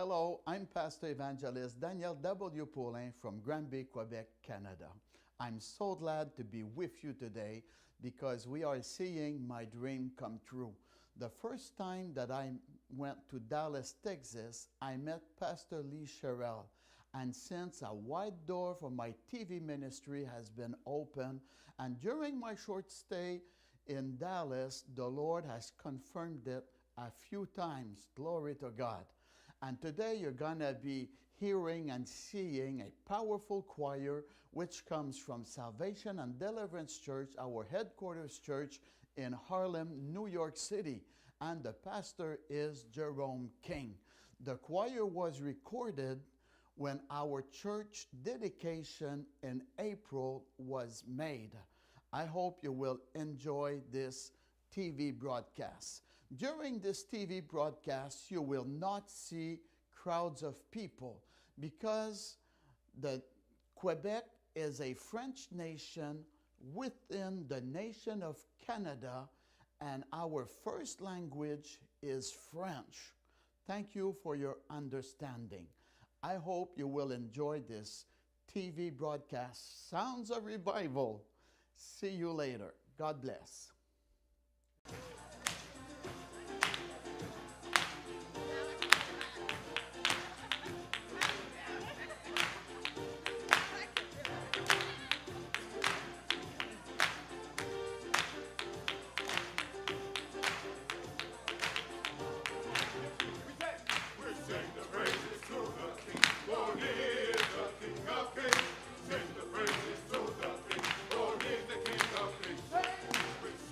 Hello, I'm Pastor Evangelist Daniel W Poulin from Granby, Quebec, Canada. I'm so glad to be with you today because we are seeing my dream come true. The first time that I went to Dallas, Texas, I met Pastor Lee Sherrill. And since a wide door for my TV ministry has been open, and during my short stay in Dallas, the Lord has confirmed it a few times. Glory to God. And today you're going to be hearing and seeing a powerful choir which comes from Salvation and Deliverance Church, our headquarters church in Harlem, New York City. And the pastor is Jerome King. The choir was recorded when our church dedication in April was made. I hope you will enjoy this TV broadcast. During this TV broadcast, you will not see crowds of people because the Quebec is a French nation within the nation of Canada, and our first language is French. Thank you for your understanding. I hope you will enjoy this TV broadcast, Sounds of Revival. See you later. God bless. Sing the praises to the King, for he is the King of Kings. We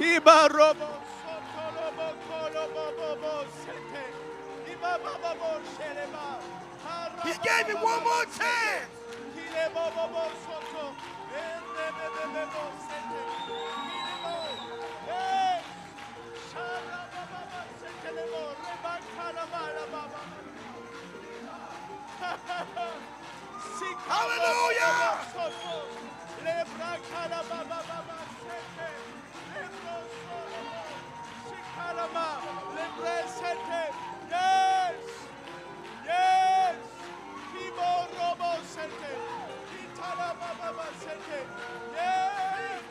Iba robo soto lobo kolo bobo bo sete. Iba baba bo sheleba. He gave it one more chance. Kile bobo bo soto. Ende bebe bo sete. Kile bo. Hey. Shara baba bo sete lebo. Reba kala bala baba. Hallelujah. Lebra kala baba baba sete. Lebro solo. Shikalama. Lebre sete. Yes. Yes. Kibo robo sete. Kitala baba sete. Yes.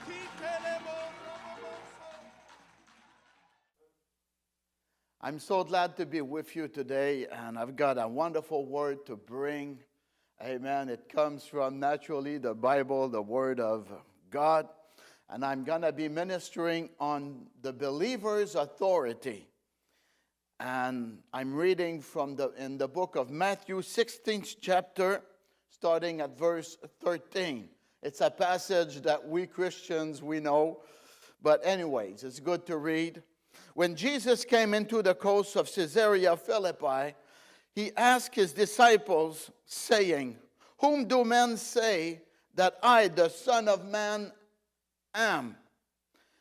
Kitelebo robo. I'm so glad to be with you today, and I've got a wonderful word to bring. Amen. It comes from naturally the Bible, the Word of God. And I'm going to be ministering on the believer's authority. And I'm reading from in the book of Matthew, 16th chapter, starting at verse 13. It's a passage that we Christians, we know. But anyways, it's good to read. When Jesus came into the coast of Caesarea Philippi, he asked his disciples, saying, "Whom do men say that I, the Son of Man, am?"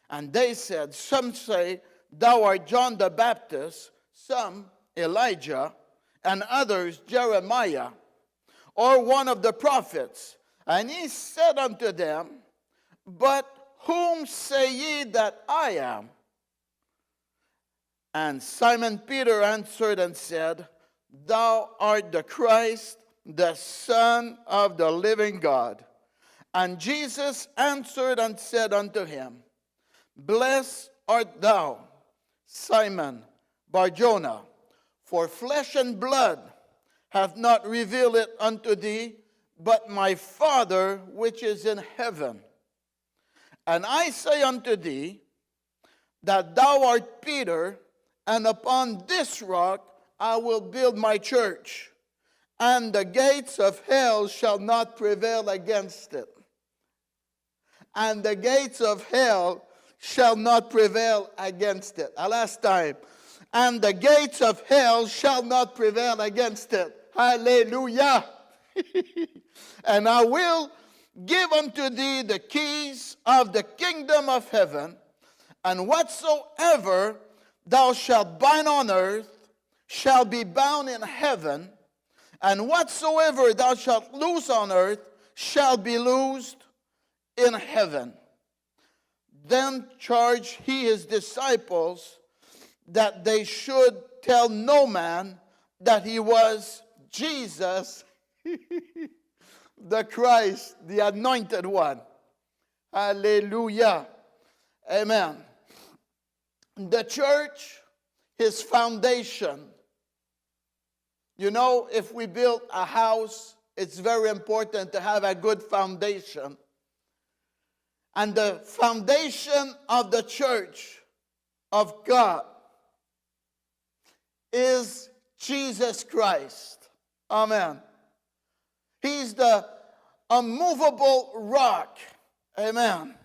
And they said, "Some say, thou art John the Baptist, some Elijah, and others Jeremiah, or one of the prophets." And he said unto them, "But whom say ye that I am?" And Simon Peter answered and said, "Thou art the Christ, the Son of the living God." And Jesus answered and said unto him, "Blessed art thou, Simon Bar-Jonah, for flesh and blood hath not revealed it unto thee, but my Father which is in heaven. And I say unto thee, that thou art Peter, and upon this rock I will build my church, and the gates of hell shall not prevail against it." And the gates of hell shall not prevail against it. Last time. And the gates of hell shall not prevail against it. Hallelujah. "And I will give unto thee the keys of the kingdom of heaven, and whatsoever thou shalt bind on earth shall be bound in heaven, and whatsoever thou shalt loose on earth shall be loosed in heaven." Then charged he his disciples that they should tell no man that he was Jesus, the Christ, the anointed one. Hallelujah. Amen. The church, his foundation. You know, if we build a house, it's very important to have a good foundation. And the foundation of the church of God is Jesus Christ. Amen. He's the unmovable rock. Amen.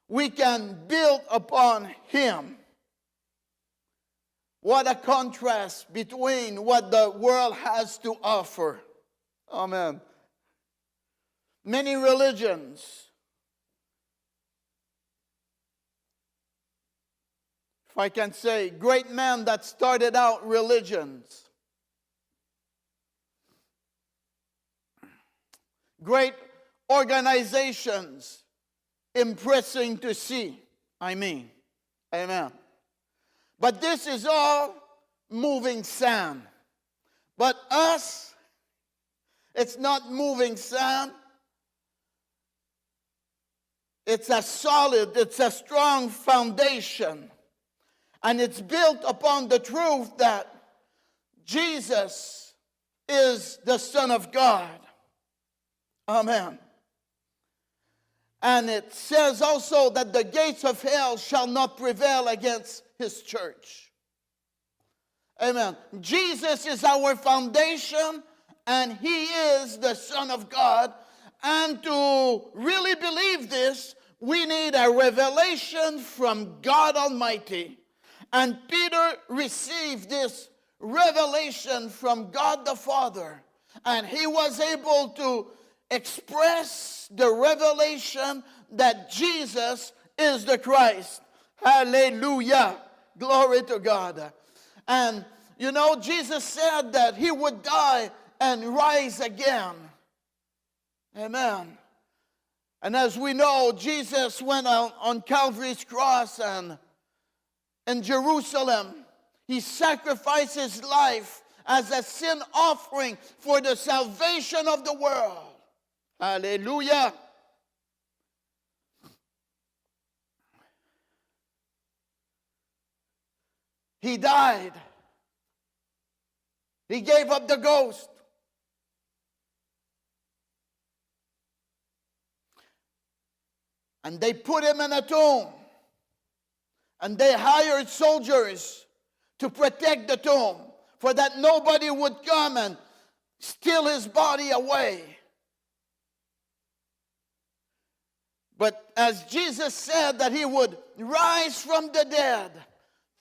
We can build upon him. What a contrast between what the world has to offer. Amen. Many religions, if I can say, great men that started out religions, great organizations, impressing to see, amen. But this is all moving sand. But us, it's not moving sand. It's a solid, it's a strong foundation. And it's built upon the truth that Jesus is the Son of God. Amen. And it says also that the gates of hell shall not prevail against his church. Amen. Jesus is our foundation, and he is the Son of God. And to really believe this, We need a revelation from God Almighty. And Peter received this revelation from God the Father. And he was able to express the revelation that Jesus is the Christ. Hallelujah. Glory to God. And you know, Jesus said that he would die and rise again. Amen. And as we know, Jesus went on Calvary's cross, and in Jerusalem, he sacrificed his life as a sin offering for the salvation of the world. Hallelujah. He died. He gave up the ghost. And they put him in a tomb. And they hired soldiers to protect the tomb, for that nobody would come and steal his body away. But as Jesus said that he would rise from the dead,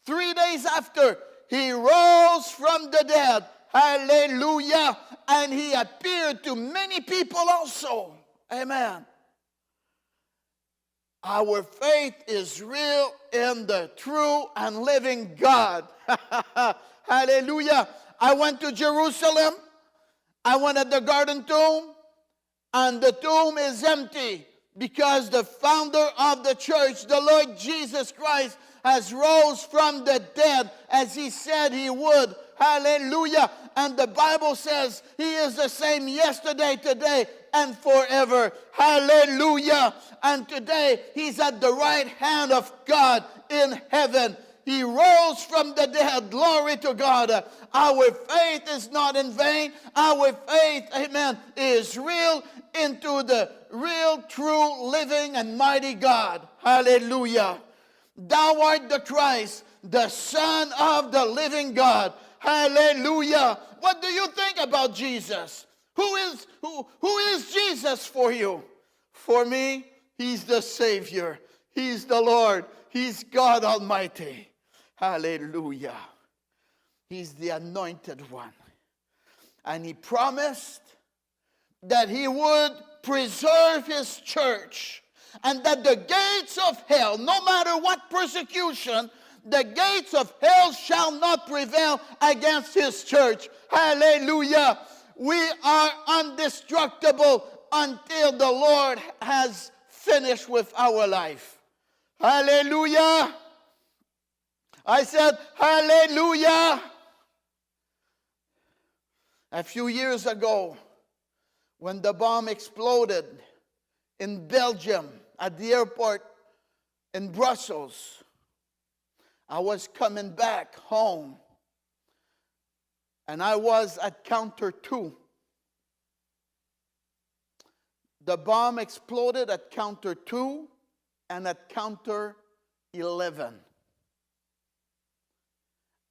3 days after, he rose from the dead. Hallelujah. And he appeared to many people also. Amen. Our faith is real in the true and living God. Hallelujah. I went to Jerusalem. I went at the garden tomb. And the tomb is empty because the founder of the church, the Lord Jesus Christ, has rose from the dead as he said he would. Hallelujah. And the Bible says he is the same yesterday, today, and forever. Hallelujah. And today he's at the right hand of God in heaven. He rose from the dead. Glory to God. Our faith is not in vain. Our faith, amen, is real into the real, true, living, and mighty God. Hallelujah. Thou art the Christ, the Son of the living God. Hallelujah. What do you think about Jesus? Who is Jesus for you? For me, he's the Savior. He's the Lord. He's God Almighty. Hallelujah. He's the anointed one. And he promised that he would preserve his church, and that the gates of hell, no matter what persecution, the gates of hell shall not prevail against his church. Hallelujah. We are indestructible until the Lord has finished with our life. Hallelujah. I said, hallelujah. A few years ago, when the bomb exploded in Belgium at the airport in Brussels, I was coming back home, and I was at counter 2. The bomb exploded at counter 2 and at counter 11.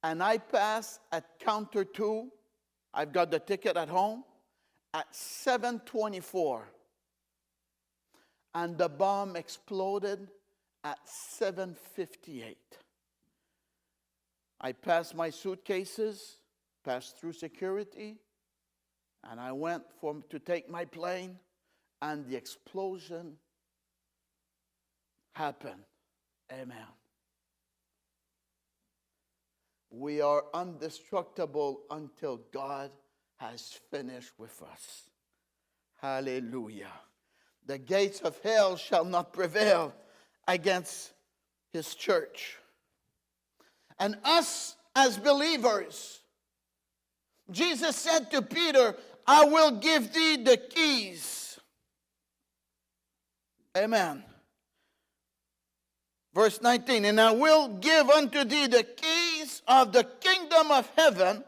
And I passed at counter 2. I've got the ticket at home at 7:24. And the bomb exploded at 7:58. I passed my suitcases, passed through security, and I went to take my plane, and the explosion happened. Amen. We are indestructible until God has finished with us. Hallelujah. The gates of hell shall not prevail against his church. And us as believers, Jesus said to Peter, I will give thee the keys. Amen. Verse 19, and I will give unto thee the keys of the kingdom of heaven,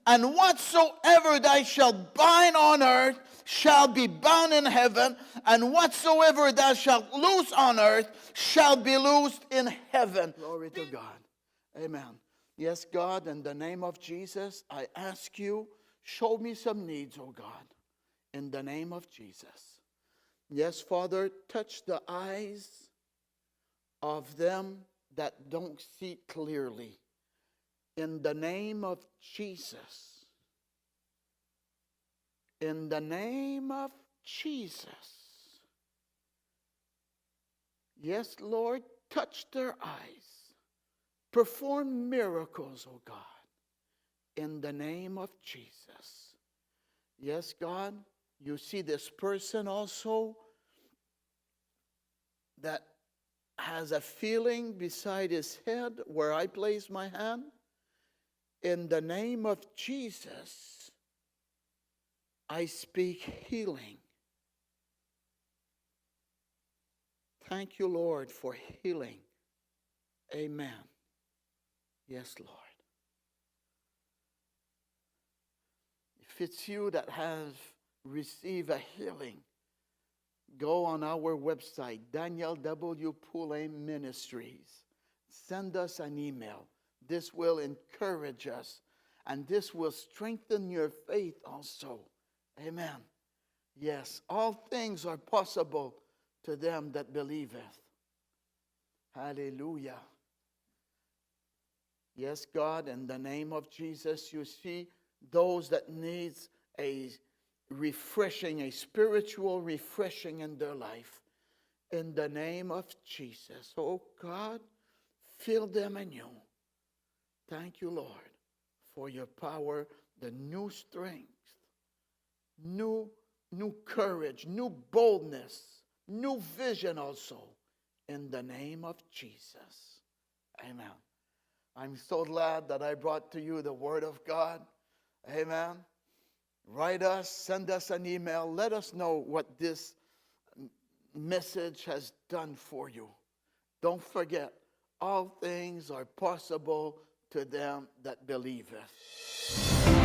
and whatsoever thou shalt bind on earth shall be bound in heaven, and whatsoever thou shalt loose on earth shall be loosed in heaven. Glory to God. Amen. Yes, God, in the name of Jesus, I ask you, show me some needs, oh God, in the name of Jesus. Yes, Father, touch the eyes of them that don't see clearly. In the name of Jesus. In the name of Jesus. Yes, Lord, touch their eyes. Perform miracles, oh God. In the name of Jesus. Yes, God, you see this person also that has a feeling beside his head where I place my hand. In the name of Jesus, I speak healing. Thank you, Lord, for healing. Amen. Yes, Lord. If it's you that have received a healing, go on our website, Daniel W Poulin Ministries. Send us an email. This will encourage us, and this will strengthen your faith also. Amen. Yes, all things are possible to them that believeth. Hallelujah. Yes, God, in the name of Jesus, you see those that needs a refreshing, a spiritual refreshing in their life. In the name of Jesus. Oh God, fill them anew. Thank you, Lord, for your power, the new strength, new courage, new boldness, new vision also. In the name of Jesus. Amen. I'm so glad that I brought to you the Word of God. Amen. Write us, send us an email. Let us know what this message has done for you. Don't forget, all things are possible to them that believeth.